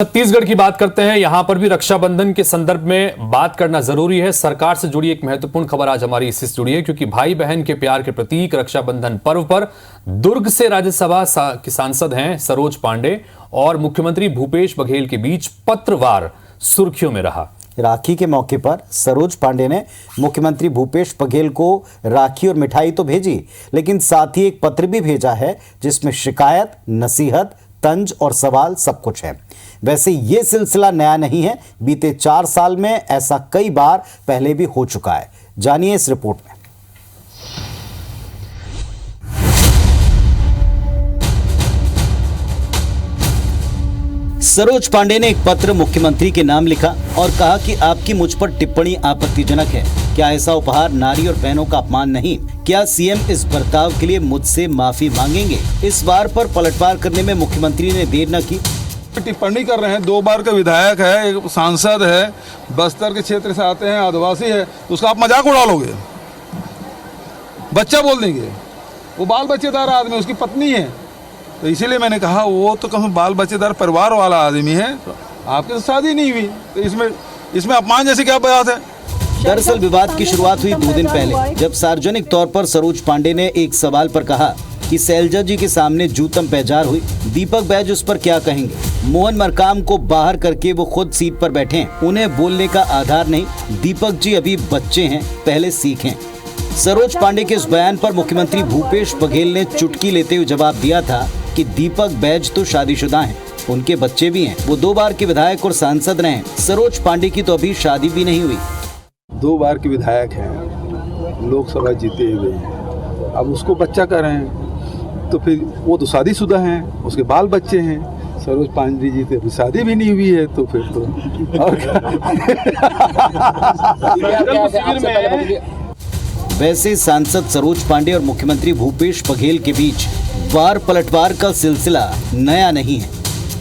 छत्तीसगढ़ की बात करते हैं। यहां पर भी रक्षाबंधन के संदर्भ में बात करना जरूरी है। सरकार से जुड़ी एक महत्वपूर्ण खबर आज हमारी इससे जुड़ी है, क्योंकि भाई बहन के प्यार के प्रतीक रक्षाबंधन पर्व पर दुर्ग से राज्यसभा की सांसद हैं सरोज पांडे और मुख्यमंत्री भूपेश बघेल के बीच पत्रवार सुर्खियों में रहा। राखी के मौके पर सरोज पांडे ने मुख्यमंत्री भूपेश बघेल को राखी और मिठाई तो भेजी, लेकिन साथ ही एक पत्र भी भेजा है जिसमें शिकायत, नसीहत, तंज और सवाल सब कुछ है। वैसे ये सिलसिला नया नहीं है, बीते 4 साल में ऐसा कई बार पहले भी हो चुका है। जानिए इस रिपोर्ट में। सरोज पांडे ने एक पत्र मुख्यमंत्री के नाम लिखा और कहा कि आपकी मुझ पर टिप्पणी आपत्तिजनक है। क्या ऐसा उपहार नारी और बहनों का अपमान नहीं? क्या सीएम इस बर्ताव के लिए मुझसे माफी मांगेंगे? इस बार पर पलटवार करने में मुख्यमंत्री ने देर न की। टिप्पणी कर रहे हैं, 2 बार का विधायक है, एक सांसद है, बस्तर के क्षेत्र से आते हैं, आदिवासी है, तो उसका आप मजाक उड़ा लोगे, बच्चा बोल देंगे। वो बाल बच्चेदार आदमी, उसकी पत्नी है, तो इसीलिए मैंने कहा वो तो कम बाल बच्चेदार परिवार वाला आदमी है, तो आपके तो शादी नहीं हुई, तो इसमें अपमान जैसे क्या बात है। दरअसल विवाद की शुरुआत हुई 2 दिन पहले, जब सार्वजनिक तौर पर सरोज पांडे ने एक सवाल पर कहा कि शैलजा जी के सामने जूतम पैजार हुई, दीपक बैज उस पर क्या कहेंगे? मोहन मरकाम को बाहर करके वो खुद सीट पर बैठे हैं, उन्हें बोलने का आधार नहीं। दीपक जी अभी बच्चे हैं, पहले सीखें। सरोज पांडे के इस बयान पर मुख्यमंत्री भूपेश बघेल ने चुटकी लेते हुए जवाब दिया था कि दीपक बैज तो शादीशुदा हैं, उनके बच्चे भी हैं, वो 2 बार के विधायक और सांसद रहे हैं। सरोज पांडे की तो अभी शादी भी नहीं हुई। 2 बार के विधायक हैं, लोकसभा जीते हुए हैं, अब उसको बच्चा कर रहे हैं, तो फिर वो तो शादीशुदा हैं, उसके बाल बच्चे हैं। सरोज पांडे जी तो अभी शादी भी नहीं हुई है, तो फिर तो और वैसे सांसद सरोज पांडे और मुख्यमंत्री भूपेश बघेल के बीच वार पलटवार का सिलसिला नया नहीं है।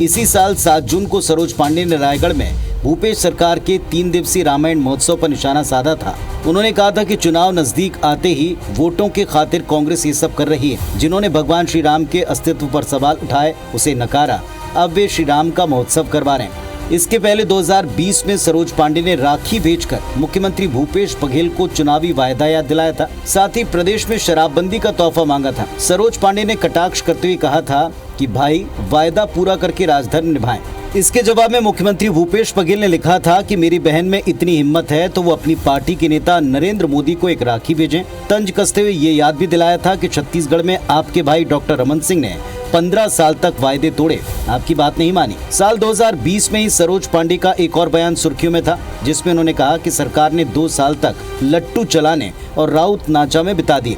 इसी साल 7 जून को सरोज पांडे ने रायगढ़ में भूपेश सरकार के 3 दिवसीय रामायण महोत्सव पर निशाना साधा था। उन्होंने कहा था कि चुनाव नजदीक आते ही वोटों के खातिर कांग्रेस ये सब कर रही है। जिन्होंने भगवान श्री राम के अस्तित्व पर सवाल उठाए, उसे नकारा। अब वे श्री राम का महोत्सव करवा रहे हैं। इसके पहले 2020 में सरोज पांडे ने राखी भेजकर मुख्यमंत्री भूपेश बघेल को चुनावी वायदा याद दिलाया था। साथ ही प्रदेश में शराबबंदी का तोहफा मांगा था। सरोज पांडे ने कटाक्ष करते हुए कहा था कि भाई वायदा पूरा करके राजधर्म निभाएं। इसके जवाब में मुख्यमंत्री भूपेश बघेल ने लिखा था कि मेरी बहन में इतनी हिम्मत है तो वो अपनी पार्टी के नेता नरेंद्र मोदी को एक राखी भेजें। तंज कसते हुए ये याद भी दिलाया था कि छत्तीसगढ़ में आपके भाई डॉक्टर रमन सिंह ने 15 साल तक वायदे तोड़े, आपकी बात नहीं मानी। साल 2020 में ही सरोज पांडे का एक और बयान सुर्खियों में था, जिसमें उन्होंने कहा कि सरकार ने 2 साल तक लट्टू चलाने और राउत नाचा में बिता दिए।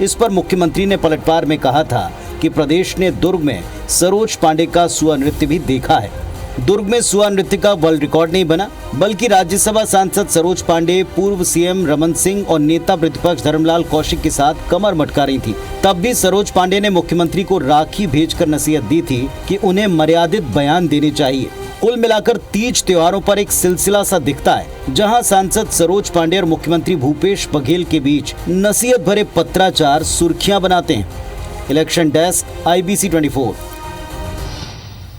इस पर मुख्यमंत्री ने पलटवार में कहा था कि प्रदेश ने दुर्ग में सरोज पांडे का सुआ नृत्य भी देखा है। दुर्ग में सुआ नृत्य का वर्ल्ड रिकॉर्ड नहीं बना, बल्कि राज्यसभा सांसद सरोज पांडे पूर्व सीएम रमन सिंह और नेता प्रतिपक्ष धर्मलाल कौशिक के साथ कमर मटका रही थी। तब भी सरोज पांडे ने मुख्यमंत्री को राखी भेजकर नसीहत दी थी कि उन्हें मर्यादित बयान देने चाहिए। कुल मिलाकर तीज त्योहारों पर एक सिलसिला सा दिखता है, जहां सांसद सरोज पांडे और मुख्यमंत्री भूपेश बघेल के बीच नसीहत भरे पत्राचार सुर्खियां बनाते हैं। Election desk, IBC 24।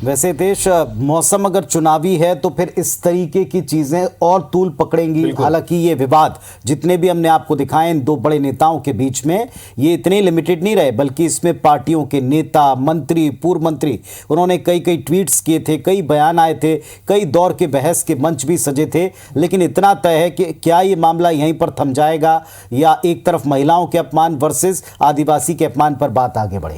वैसे देश मौसम अगर चुनावी है तो फिर इस तरीके की चीजें और तूल पकड़ेंगी। हालांकि ये विवाद जितने भी हमने आपको दिखाए इन 2 बड़े नेताओं के बीच में, ये इतने लिमिटेड नहीं रहे, बल्कि इसमें पार्टियों के नेता, मंत्री, पूर्व मंत्री, उन्होंने कई ट्वीट्स किए थे, कई बयान आए थे, कई दौर के बहस के मंच भी सजे थे। लेकिन इतना तय है कि क्या ये मामला यहीं पर थम जाएगा या एक तरफ महिलाओं के अपमान वर्सेस आदिवासी के अपमान पर बात आगे बढ़ेगी।